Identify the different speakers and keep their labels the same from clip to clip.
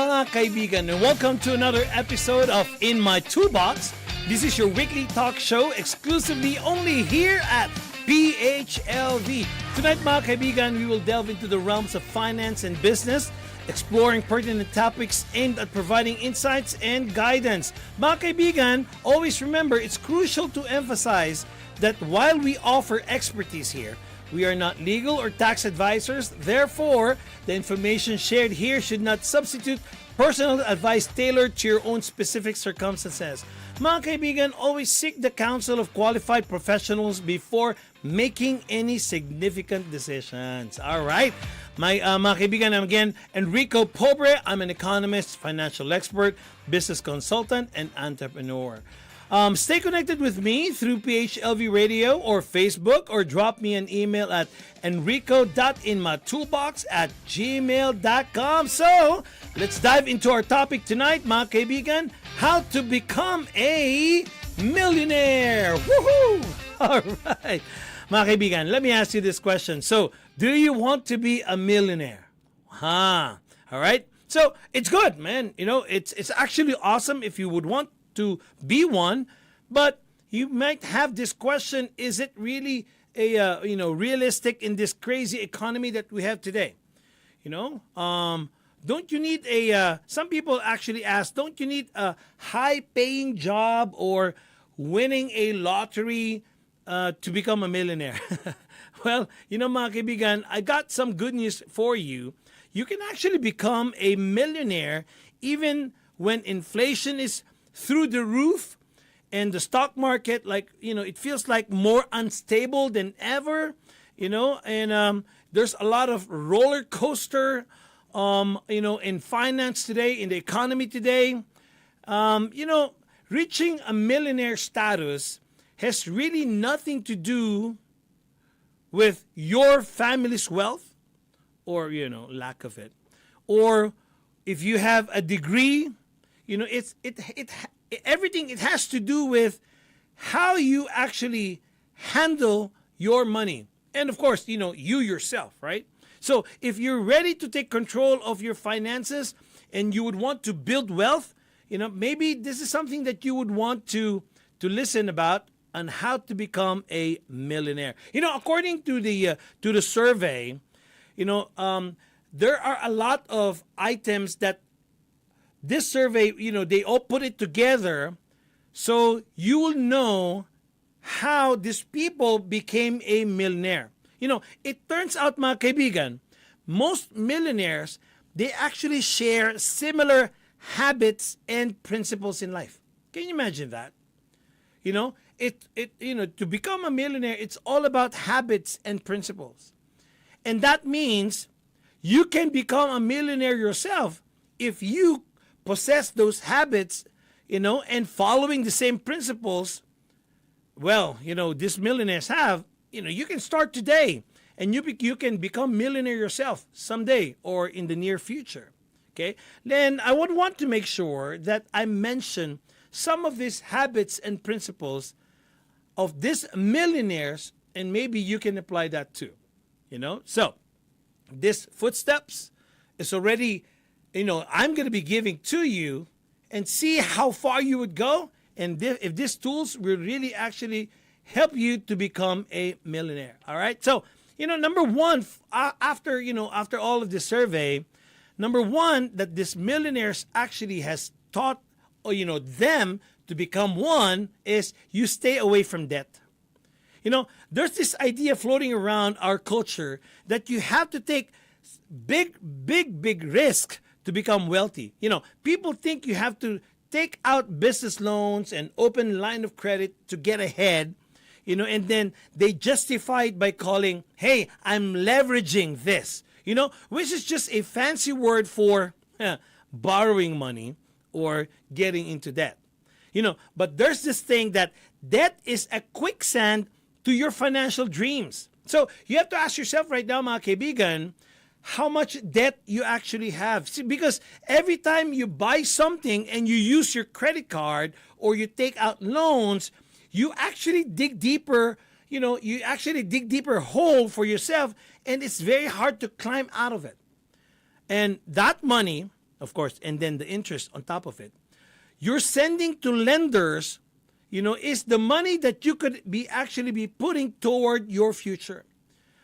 Speaker 1: mga kaibigan, and welcome to another episode of In My Toolbox. This is your weekly talk show exclusively only here at PHLV. Tonight mga kaibigan, we will delve into the realms of finance and business, exploring pertinent topics aimed at providing insights and guidance. Mga kaibigan, always remember it's crucial to emphasize that while we offer expertise here, we are not legal or tax advisors. Therefore, the information shared here should not substitute personal advice tailored to your own specific circumstances. Mga kaibigan, always seek the counsel of qualified professionals before making any significant decisions. All right. Mga kaibigan, I'm again Enrico. I'm an economist, financial expert, business consultant, and entrepreneur. Stay connected with me through PHLV Radio or Facebook, or drop me an email at enrico.inmytoolbox@gmail.com. So, let's dive into our topic tonight, mga kaibigan, how to become a millionaire. Woohoo! All right. Mga kaibigan, let me ask you this question. So, do you want to be a millionaire? All right. So, it's good, man. You know, it's actually awesome if you would want to be one, but you might have this question: is it really a realistic in this crazy economy that we have today? Don't you need some people actually ask, don't you need a high-paying job or winning a lottery to become a millionaire? Well, mga kaibigan, I got some good news for you. You can actually become a millionaire even when inflation is through the roof and the stock market, it feels like more unstable than ever, and there's a lot of roller coaster, in finance today, in the economy today. Reaching a millionaire status has really nothing to do with your family's wealth or, lack of it. Or if you have a degree, everything, it has to do with how you actually handle your money. And of course, you yourself, right? So if you're ready to take control of your finances and you would want to build wealth, maybe this is something that you would want to listen about on how to become a millionaire. According to the survey, there are a lot of items that this survey, they all put it together so you will know how these people became a millionaire. It turns out, mga kaibigan, most millionaires, they actually share similar habits and principles in life. Can you imagine that? To become a millionaire, it's all about habits and principles. And that means you can become a millionaire yourself if you possess those habits, and following the same principles. Well, these millionaires have, you can start today and you can become millionaire yourself someday or in the near future. Okay. Then I would want to make sure that I mention some of these habits and principles of these millionaires, and maybe you can apply that too. So this footsteps is already, I'm going to be giving to you, and see how far you would go, and if these tools will really actually help you to become a millionaire. All right. So, number one, after all of the survey, number one that this millionaires actually has taught, them to become one is you stay away from debt. There's this idea floating around our culture that you have to take big risk to become wealthy. People think you have to take out business loans and open line of credit to get ahead, and then they justify it by calling, hey, I'm leveraging this, which is just a fancy word for borrowing money or getting into debt. But there's this thing that debt is a quicksand to your financial dreams. So you have to ask yourself right now, mga kaibigan, how much debt you actually have. See, because every time you buy something and you use your credit card or you take out loans, you actually dig deeper, hole for yourself, and it's very hard to climb out of it. And that money of course, and then the interest on top of it. You're sending to lenders, is the money that you could actually be putting toward your future.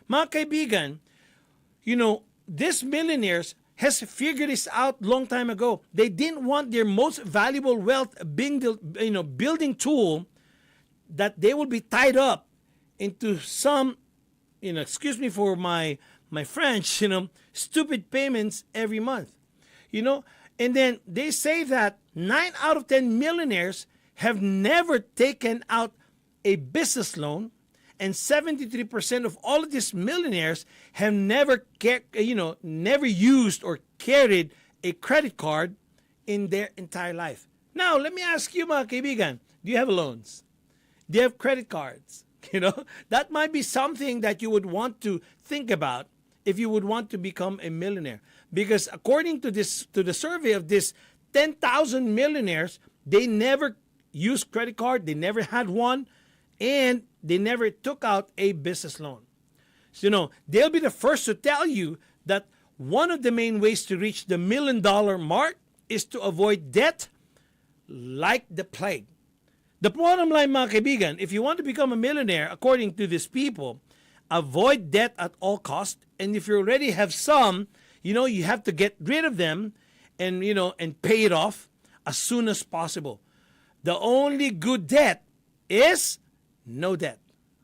Speaker 1: Mga kaibigan, these millionaires has figured this out long time ago. They didn't want their most valuable wealth being building tool that they will be tied up into some, excuse me for my French, stupid payments every month. And then they say that 9 out of 10 millionaires have never taken out a business loan, and 73% of all of these millionaires have never used or carried a credit card in their entire life. Now, let me ask you, mga kaibigan, do you have loans? Do you have credit cards? That might be something that you would want to think about if you would want to become a millionaire. Because according to the survey of this 10,000 millionaires, they never used credit card, they never had one, and they never took out a business loan. So, they'll be the first to tell you that one of the main ways to reach the $1 million mark is to avoid debt like the plague. The bottom line, mga kaibigan, if you want to become a millionaire, according to these people, avoid debt at all costs. And if you already have some, you have to get rid of them and, and pay it off as soon as possible. The only good debt is no debt.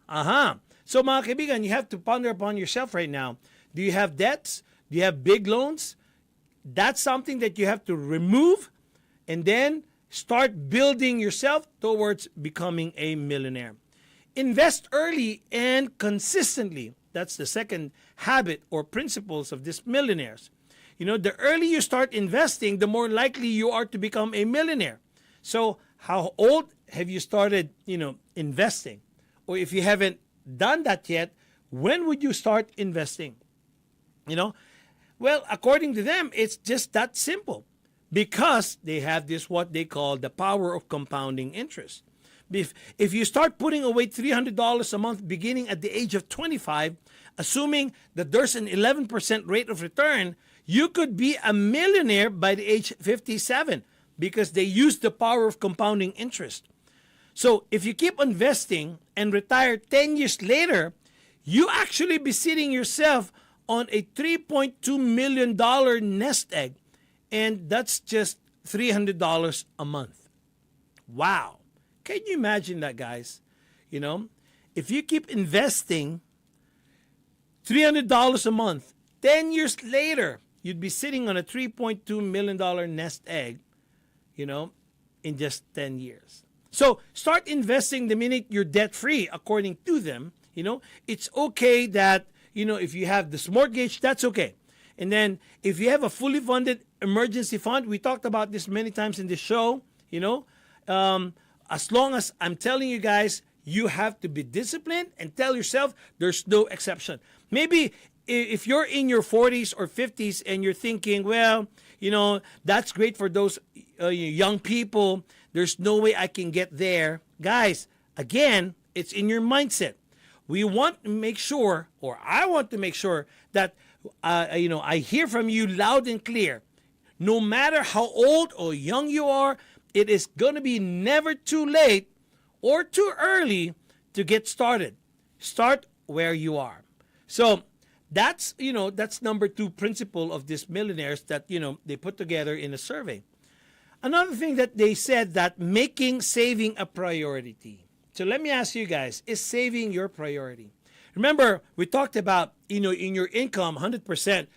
Speaker 1: So, mga kaibigan, you have to ponder upon yourself right now. Do you have debts? Do you have big loans? That's something that you have to remove and then start building yourself towards becoming a millionaire. Invest early and consistently. That's the second habit or principles of these millionaires. The earlier you start investing, the more likely you are to become a millionaire. So, how old have you started, investing? Or if you haven't done that yet, when would you start investing? Well, according to them, it's just that simple. Because they have this, what they call the power of compounding interest. If you start putting away $300 a month beginning at the age of 25, assuming that there's an 11% rate of return, you could be a millionaire by the age 57 because they use the power of compounding interest. So if you keep investing and retire 10 years later, you actually be sitting yourself on a $3.2 million nest egg. And that's just $300 a month. Wow. Can you imagine that, guys? If you keep investing $300 a month, 10 years later, you'd be sitting on a $3.2 million nest egg, in just 10 years. So start investing the minute you're debt-free, according to them. It's okay that, if you have this mortgage, that's okay. And then if you have a fully funded emergency fund, we talked about this many times in the show, as long as I'm telling you guys, you have to be disciplined and tell yourself there's no exception. Maybe if you're in your 40s or 50s and you're thinking, well, that's great for those young people. There's no way I can get there. Guys, again, it's in your mindset. We want to make sure, or I want to make sure that I hear from you loud and clear. No matter how old or young you are, it is going to be never too late or too early to get started. Start where you are. So that's number 2 principle of these millionaires that, they put together in a survey. Another thing that they said, that making saving a priority. So let me ask you guys, is saving your priority? Remember, we talked about, in your income, 100%,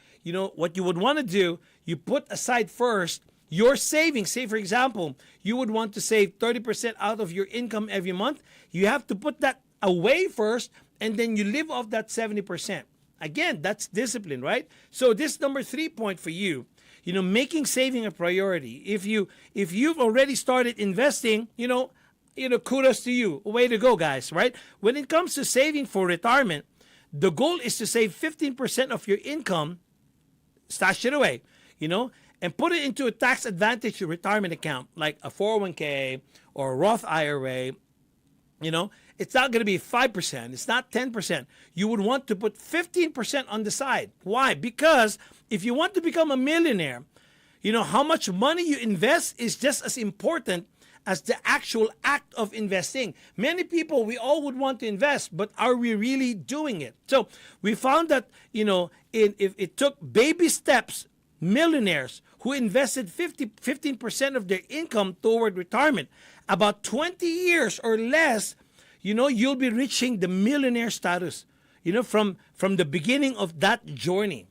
Speaker 1: what you would want to do, you put aside first your savings. Say, for example, you would want to save 30% out of your income every month. You have to put that away first, and then you live off that 70%. Again, that's discipline, right? So this number 3 point for you, making saving a priority. If you've already started investing, kudos to you. Way to go, guys, right? When it comes to saving for retirement, the goal is to save 15% of your income, stash it away, and put it into a tax advantage retirement account like a 401k or a Roth IRA. It's not going to be 5%. It's not 10%. You would want to put 15% on the side. Why? Because if you want to become a millionaire, How much money you invest is just as important as the actual act of investing. Many people, we all would want to invest, but are we really doing it? So we found that, if it took baby steps, millionaires who invested 15% of their income toward retirement, about 20 years or less, you'll be reaching the millionaire status, from the beginning of that journey.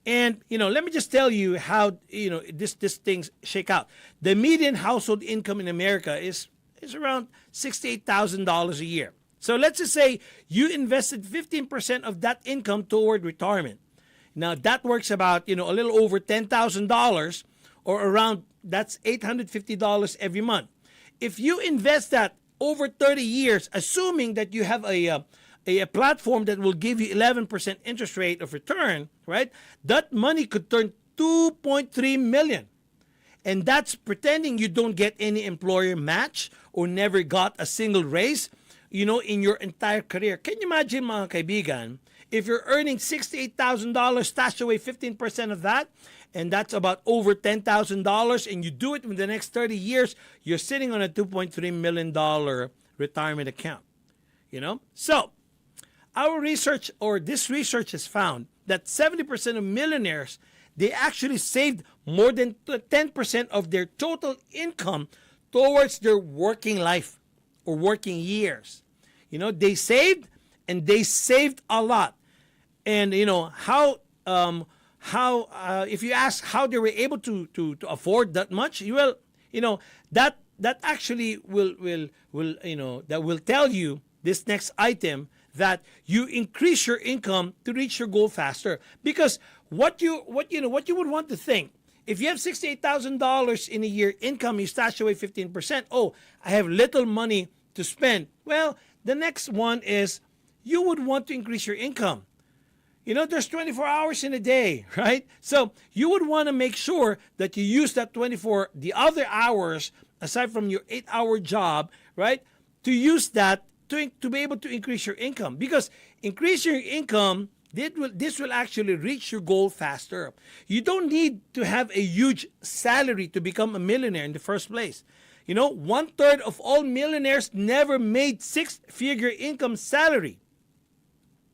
Speaker 1: And, let me just tell you how, this things shake out. The median household income in America is around $68,000 a year. So let's just say you invested 15% of that income toward retirement. Now that works about, a little over $10,000, or around, that's $850 every month. If you invest that over 30 years, assuming that you have a platform that will give you 11% interest rate of return, right? That money could turn $2.3 million. And that's pretending you don't get any employer match or never got a single raise, in your entire career. Can you imagine, mga kaibigan, if you're earning $68,000, stash away 15% of that, and that's about over $10,000, and you do it in the next 30 years, you're sitting on a $2.3 million retirement account. So our research, or this research, has found that 70% of millionaires, they actually saved more than 10% of their total income towards their working life or working years. They saved, and they saved a lot. And how if you ask how they were able to afford that much, that actually will tell you this next item, that you increase your income to reach your goal faster. Because what you would want to think, if you have $68,000 in a year income, you stash away 15%. Oh, I have little money to spend. Well, the next one is you would want to increase your income. There's 24 hours in a day, right? So you would want to make sure that you use that the other hours, aside from your 8-hour job, right? To use that to be able to increase your income. Because increase your income, this will actually reach your goal faster. You don't need to have a huge salary to become a millionaire in the first place. 1/3 of all millionaires never made 6-figure income salary,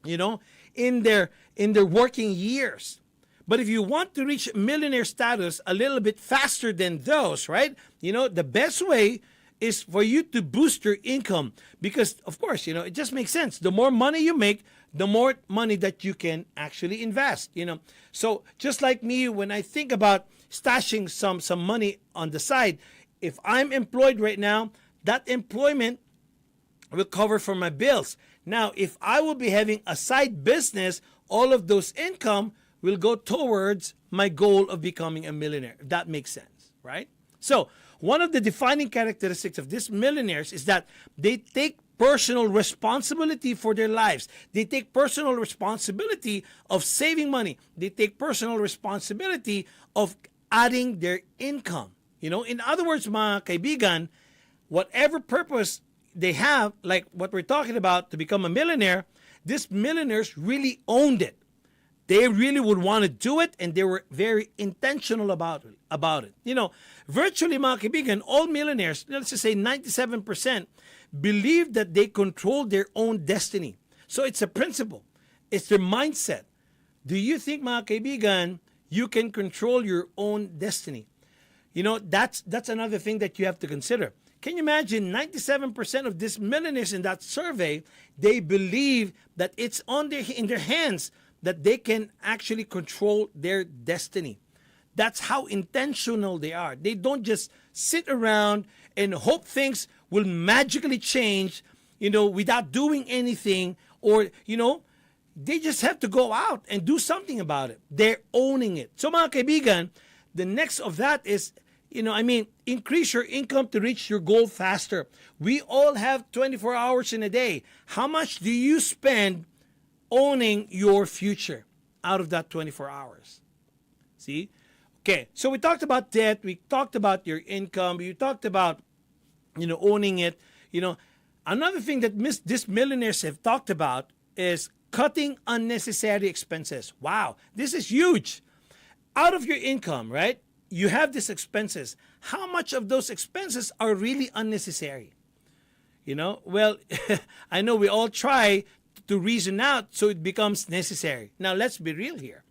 Speaker 1: in their working years. But if you want to reach millionaire status a little bit faster than those, right? The best way is for you to boost your income, because of course, it just makes sense. The more money you make, the more money that you can actually invest, So just like me, when I think about stashing some money on the side, if I'm employed right now, that employment will cover for my bills. Now, if I will be having a side business, all of those income will go towards my goal of becoming a millionaire. If that makes sense, right? So one of the defining characteristics of these millionaires is that they take personal responsibility for their lives. They take personal responsibility of saving money. They take personal responsibility of adding their income. In other words, mga kaibigan, whatever purpose they have, like what we're talking about, to become a millionaire, these millionaires really owned it. They really would want to do it, and they were very intentional about it. Virtually, mga kaibigan, all millionaires, let's just say 97%, believe that they control their own destiny. So it's a principle. It's their mindset. Do you think, mga kaibigan, you can control your own destiny? That's another thing that you have to consider. Can you imagine 97% of these millionaires in that survey, they believe that it's in their hands, that they can actually control their destiny. That's how intentional they are. They don't just sit around and hope things will magically change, without doing anything, or, they just have to go out and do something about it. They're owning it. So mga kaibigan, the next of that is, increase your income to reach your goal faster. We all have 24 hours in a day. How much do you spend owning your future out of that 24 hours? See? Okay, so we talked about debt. We talked about your income. We talked about, owning it. Another thing that these millionaires have talked about is cutting unnecessary expenses. Wow, this is huge. Out of your income, right? you have these expenses. How much of those expenses are really unnecessary? Well, I know we all try to reason out so it becomes necessary. Now, let's be real here.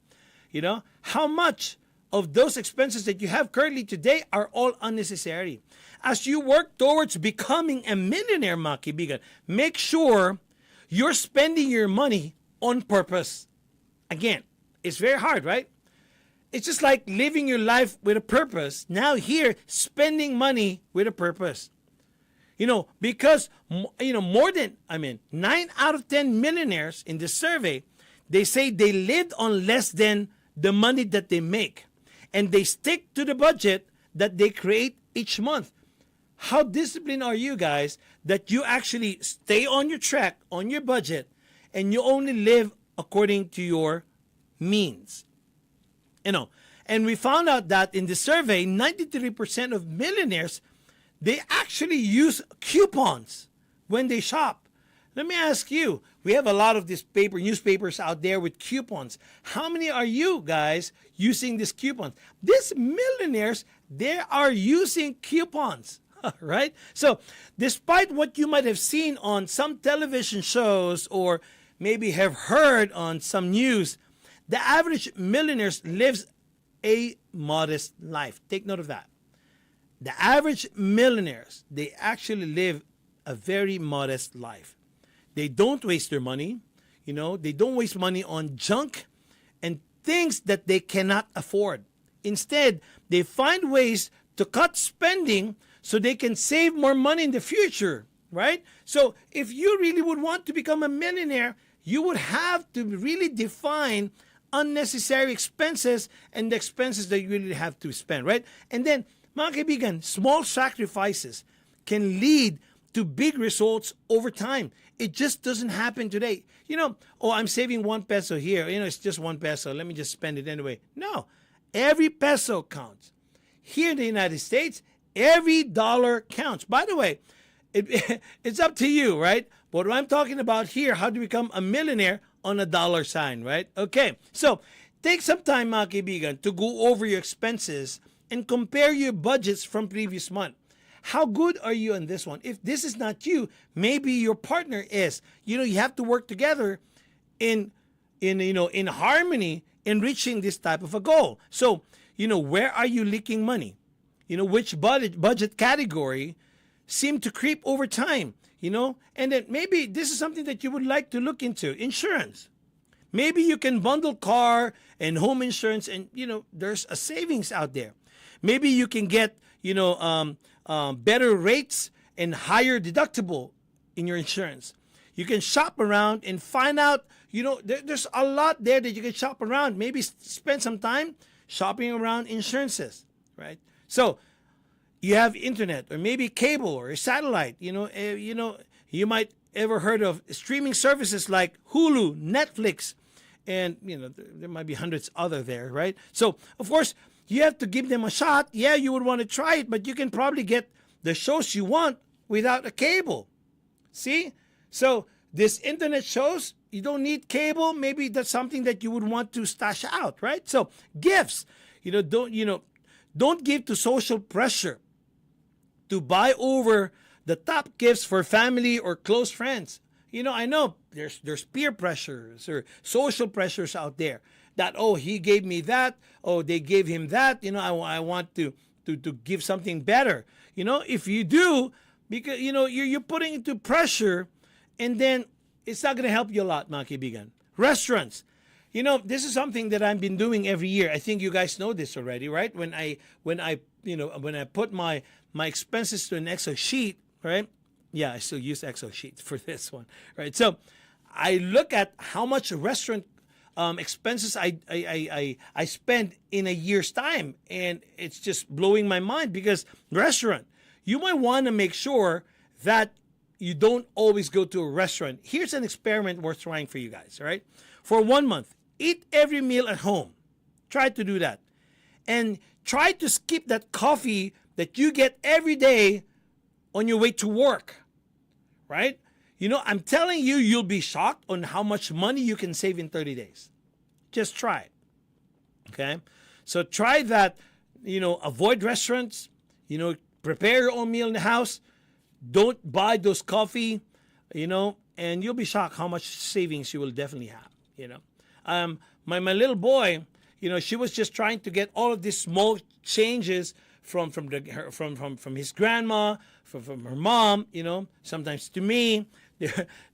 Speaker 1: How much of those expenses that you have currently today are all unnecessary? As you work towards becoming a millionaire, mga kaibigan, make sure you're spending your money on purpose. Again, it's very hard, right? It's just like living your life with a purpose. Now here, spending money with a purpose. Because, more than, 9 out of 10 millionaires in this survey, they say they lived on less than the money that they make. And they stick to the budget that they create each month. How disciplined are you guys that you actually stay on your track, on your budget, and you only live according to your means? And we found out that in the survey, 93% of millionaires, they actually use coupons when they shop. Let me ask you, we have a lot of these newspapers out there with coupons. How many are you guys using these coupons? These millionaires, they are using coupons, right? So despite what you might have seen on some television shows or maybe have heard on some news, the average millionaire lives a modest life. Take note of that. The average millionaires, they actually live a very modest life. They don't waste their money. They don't waste money on junk and things that they cannot afford. Instead, they find ways to cut spending so they can save more money in the future, right? So if you really would want to become a millionaire, you would have to really define unnecessary expenses and the expenses that you really have to spend, right? And then, mga kaibigan, small sacrifices can lead to big results over time. It just doesn't happen today. I'm saving 1 peso here. It's just 1 peso. Let me just spend it anyway. No, every peso counts. Here in the United States, every dollar counts. By the way, it's up to you, right? But what I'm talking about here, how to become a millionaire on a dollar sign, right? Okay, so take some time, mga kaibigan, to go over your expenses and compare your budgets from previous month. How good are you on this one? If this is not you, maybe your partner is. You have to work together in harmony in reaching this type of a goal. So, where are you leaking money? Which budget category seem to creep over time? And then maybe this is something that you would like to look into. Insurance. Maybe you can bundle car and home insurance, and there's a savings out there. Maybe you can get better rates and higher deductible in your insurance. You can shop around and find out, there's a lot there that you can shop around. Maybe spend some time shopping around insurances, right? So you have internet or maybe cable or satellite. You might ever heard of streaming services like Hulu, Netflix, and there might be hundreds other there, right? So of course you have to give them a shot. Yeah, you would want to try it, but you can probably get the shows you want without a cable. See? So this internet shows, you don't need cable. Maybe that's something that you would want to stash out, right? So gifts, don't give to social pressure to buy over the top gifts for family or close friends. I know there's peer pressures or social pressures out there that, he gave me that, they gave him that, I want to give something better. If you do, because you're putting into pressure, and then it's not going to help you a lot, mga kaibigan. Restaurants. This is something that I've been doing every year. I think you guys know this already, right? When I put my expenses to an Excel sheet, right? Yeah, I still use Excel sheets for this one, right? So I look at how much restaurant expenses I spend in a year's time, and it's just blowing my mind, because restaurant, you might want to make sure that you don't always go to a restaurant. Here's an experiment worth trying for you guys, all right? For 1 month, eat every meal at home. Try to do that. And try to skip that coffee that you get every day on your way to work, right? I'm telling you, you'll be shocked on how much money you can save in 30 days. Just try it, okay? So try that. avoid restaurants, prepare your own meal in the house. Don't buy those coffee, and you'll be shocked how much savings you will definitely have, my little boy, she was just trying to get all of these small changes from his grandma, from her mom, sometimes to me.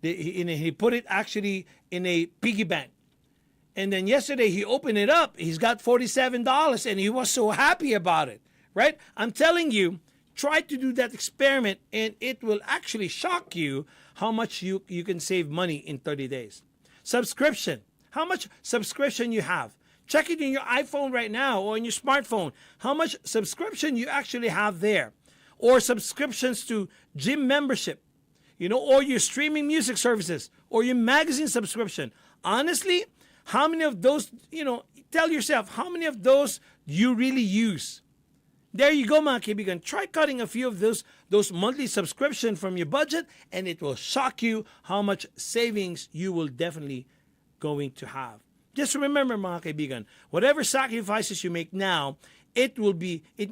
Speaker 1: He put it actually in a piggy bank. And then yesterday he opened it up. He's got $47 and he was so happy about it, right? I'm telling you, try to do that experiment and it will actually shock you how much you can save money in 30 days. Subscription. How much subscription you have. Check it in your iPhone right now or in your smartphone. How much subscription you actually have there. Or subscriptions to gym membership, or your streaming music services or your magazine subscription. Honestly, how many of those, tell yourself, how many of those you really use? There you go, mga kaibigan. Try cutting a few of those monthly subscription from your budget and it will shock you how much savings you will definitely going to have. Just remember, mga kaibigan, whatever sacrifices you make now, it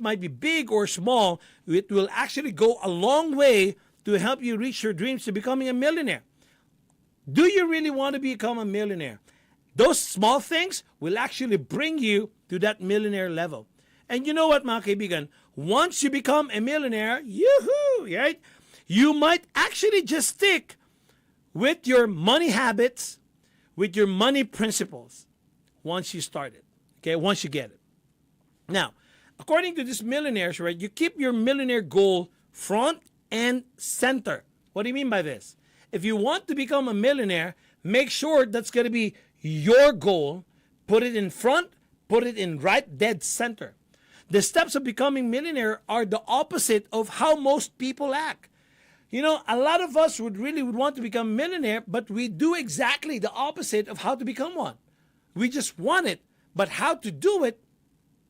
Speaker 1: might be big or small, it will actually go a long way to help you reach your dreams to becoming a millionaire. Do you really want to become a millionaire? Those small things will actually bring you to that millionaire level. And you know what, mga kaibigan? Once you become a millionaire, yoo-hoo, right? You might actually just stick with your money habits, with your money principles once you start it, okay? Once you get it. Now, according to these millionaires, right, you keep your millionaire goal front and center. What do you mean by this? If you want to become a millionaire, make sure that's going to be your goal. Put it in front, put it in right dead center. The steps of becoming millionaire are the opposite of how most people act. A lot of us would want to become a millionaire, but we do exactly the opposite of how to become one. We just want it, but how to do it,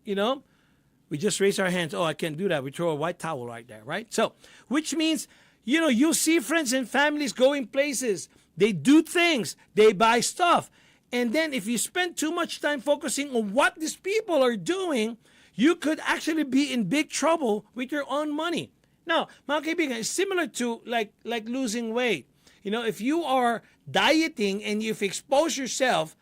Speaker 1: we just raise our hands. Oh, I can't do that. We throw a white towel right there, right? So, which means, you see friends and families going places. They do things. They buy stuff. And then if you spend too much time focusing on what these people are doing, you could actually be in big trouble with your own money. Now, mga kaibigan, it's similar to like losing weight. If you are dieting and you've exposed yourself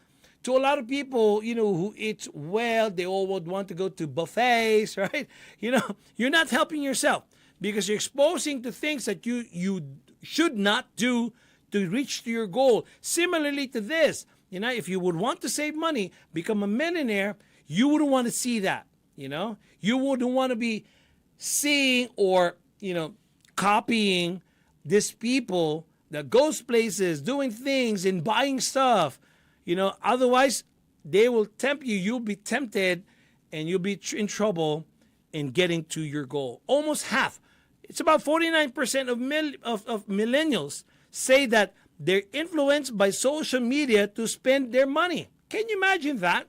Speaker 1: to a lot of people, who eat well, they all would want to go to buffets, right? You're not helping yourself because you're exposing to things that you should not do to reach to your goal. Similarly to this, if you would want to save money, become a millionaire, you wouldn't want to see that, You wouldn't want to be seeing or, copying these people that goes places, doing things and buying stuff. Otherwise, they will tempt you. You'll be tempted and you'll be in trouble in getting to your goal. Almost half. It's about 49% of millennials say that they're influenced by social media to spend their money. Can you imagine that?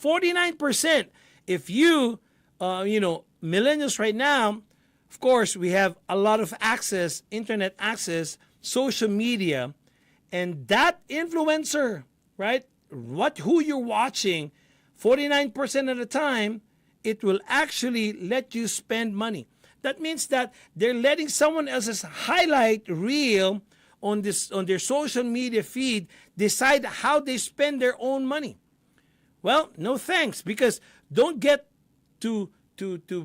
Speaker 1: 49%. If you, millennials right now, of course, we have a lot of access, internet access, social media, and that influencer, right? Who you're watching, 49% of the time, it will actually let you spend money. That means that they're letting someone else's highlight reel on their social media feed decide how they spend their own money. Well, no thanks, because don't get to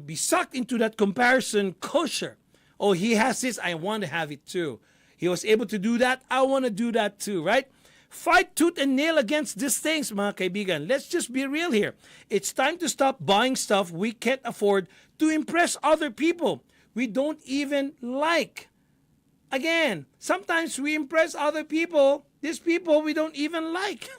Speaker 1: be sucked into that comparison culture. Oh, he has this, I want to have it too. He was able to do that, I want to do that too, right? Fight tooth and nail against these things, mga kaibigan. Let's just be real here. It's time to stop buying stuff we can't afford to impress other people we don't even like. Again, sometimes we impress other people, these people we don't even like.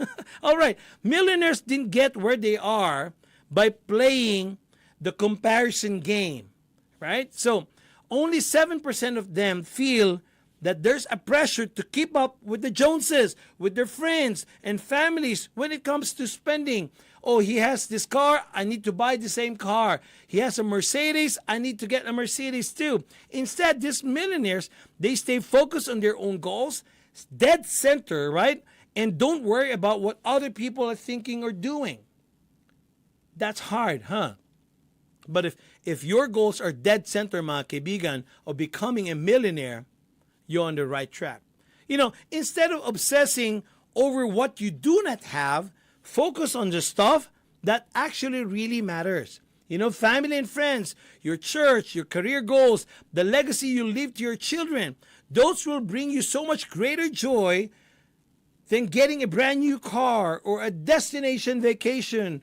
Speaker 1: All right, millionaires didn't get where they are by playing the comparison game, right? So only 7% of them feel that there's a pressure to keep up with the Joneses, with their friends and families when it comes to spending. Oh, he has this car, I need to buy the same car. He has a Mercedes, I need to get a Mercedes too. Instead, these millionaires, they stay focused on their own goals, dead center, right? And don't worry about what other people are thinking or doing. That's hard, huh? But if your goals are dead center, mga kaibigan, of becoming a millionaire, you're on the right track. Instead of obsessing over what you do not have, focus on the stuff that actually really matters. Family and friends, your church, your career goals, the legacy you leave to your children, those will bring you so much greater joy than getting a brand new car or a destination vacation.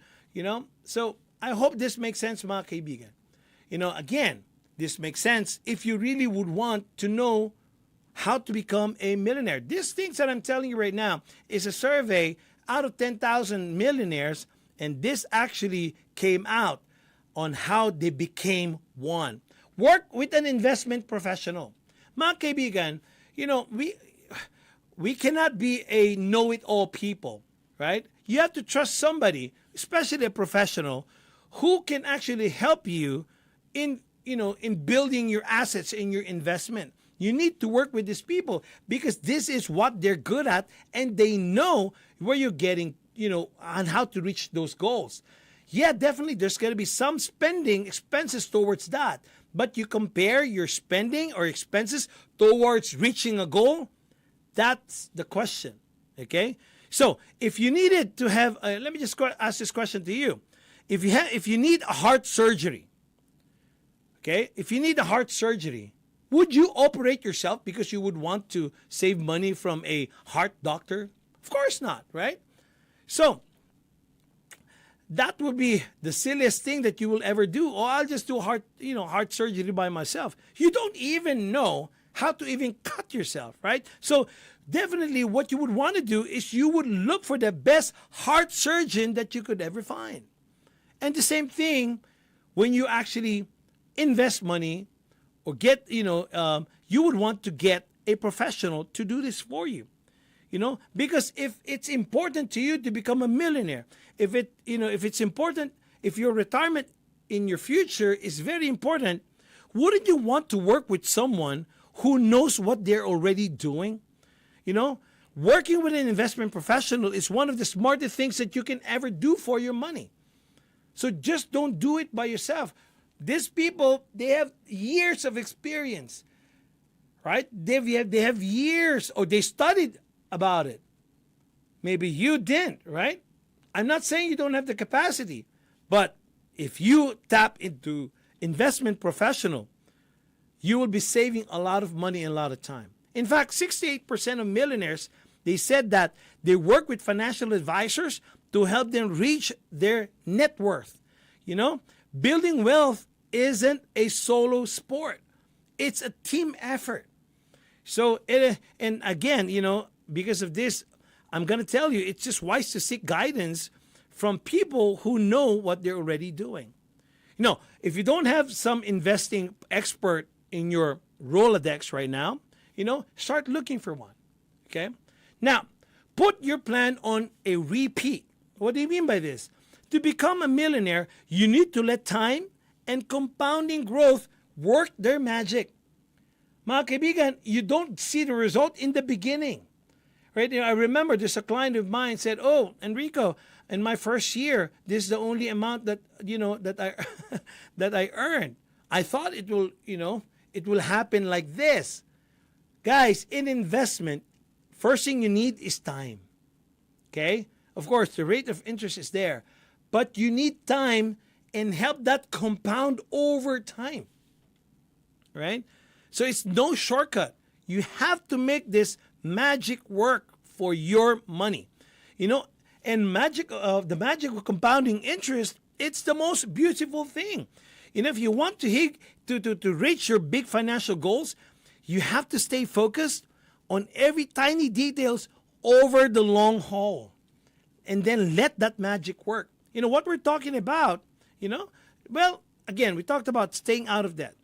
Speaker 1: So I hope this makes sense, mga kaibigan. Again, this makes sense if you really would want to know how to become a millionaire. These things that I'm telling you right now is a survey out of 10,000 millionaires, and this actually came out on how they became one. Work with an investment professional. Mga kaibigan, we cannot be a know-it-all people, right? You have to trust somebody, especially a professional, who can actually help you in building your assets in your investment. You need to work with these people because this is what they're good at, and they know where you're getting, on how to reach those goals. Yeah, definitely there's going to be some spending expenses towards that. But you compare your spending or expenses towards reaching a goal, that's the question. Okay? So if you needed to have, let me just ask this question to you. If you need a heart surgery, okay? If you need a heart surgery, would you operate yourself because you would want to save money from a heart doctor? Of course not, right? So that would be the silliest thing that you will ever do. Oh, I'll just do heart surgery by myself. You don't even know how to even cut yourself, right? So definitely what you would want to do is you would look for the best heart surgeon that you could ever find. And the same thing when you actually invest money or get, you would want to get a professional to do this for you. Because if it's important to you to become a millionaire, if it's important, if your retirement in your future is very important, wouldn't you want to work with someone who knows what they're already doing? Working with an investment professional is one of the smartest things that you can ever do for your money. So just don't do it by yourself. These people, they have years of experience, right? They have years, or they studied about it. Maybe you didn't, right? I'm not saying you don't have the capacity, but if you tap into investment professional, you will be saving a lot of money and a lot of time. In fact, 68% of millionaires, they said that they work with financial advisors to help them reach their net worth. Building wealth isn't a solo sport. It's a team effort. So, and again, because of this, I'm going to tell you, it's just wise to seek guidance from people who know what they're already doing. If you don't have some investing expert in your Rolodex right now, start looking for one. Okay? Now, put your plan on a repeat. What do you mean by this? To become a millionaire, you need to let time and compounding growth work their magic. Mga kaibigan, you don't see the result in the beginning. Right? I remember there's a client of mine said, "Oh, Enrico, in my first year, this is the only amount that I that I earned. I thought it will happen like this." Guys, in investment, first thing you need is time. Okay? Of course, the rate of interest is there, but you need time and help that compound over time. Right? So it's no shortcut. You have to make this magic work for your money. And the magic of compounding interest, it's the most beautiful thing. If you want to reach your big financial goals, you have to stay focused on every tiny details over the long haul. And then let that magic work. What we're talking about, well, again, we talked about staying out of debt.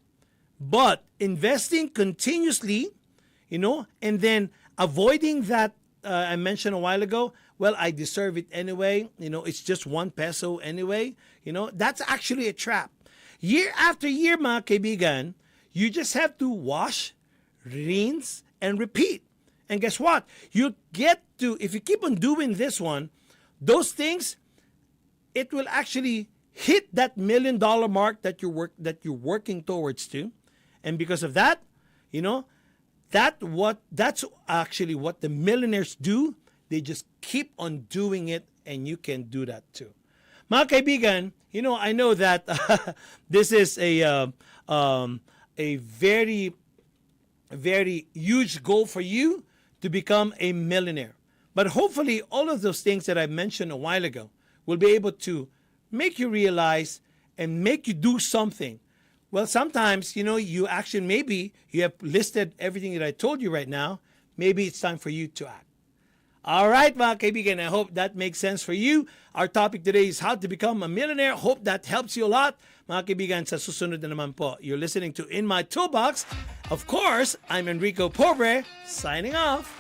Speaker 1: But investing continuously, and then avoiding that, I mentioned a while ago, well, I deserve it anyway. It's just 1 peso anyway. That's actually a trap. Year after year, mga kaibigan, you just have to wash, rinse, and repeat. And guess what? You get to, if you keep on doing this one, those things, it will actually hit that $1 million mark that you're working towards to. And because of that, you know, that's actually what the millionaires do. They just keep on doing it, and you can do that too. Mga kaibigan, you know, I know that this is a very, very huge goal for you to become a millionaire. But hopefully all of those things that I mentioned a while ago will be able to make you realize and make you do something. Well, sometimes, you know, you actually, maybe you have listed everything that I told you right now. Maybe it's time for you to act. All right, mga kaibigan, I hope that makes sense for you. Our topic today is how to become a millionaire. Hope that helps you a lot. Mga kaibigan, sa susunod na naman po, you're listening to In My Toolbox. Of course, I'm Enrico Pobre, signing off.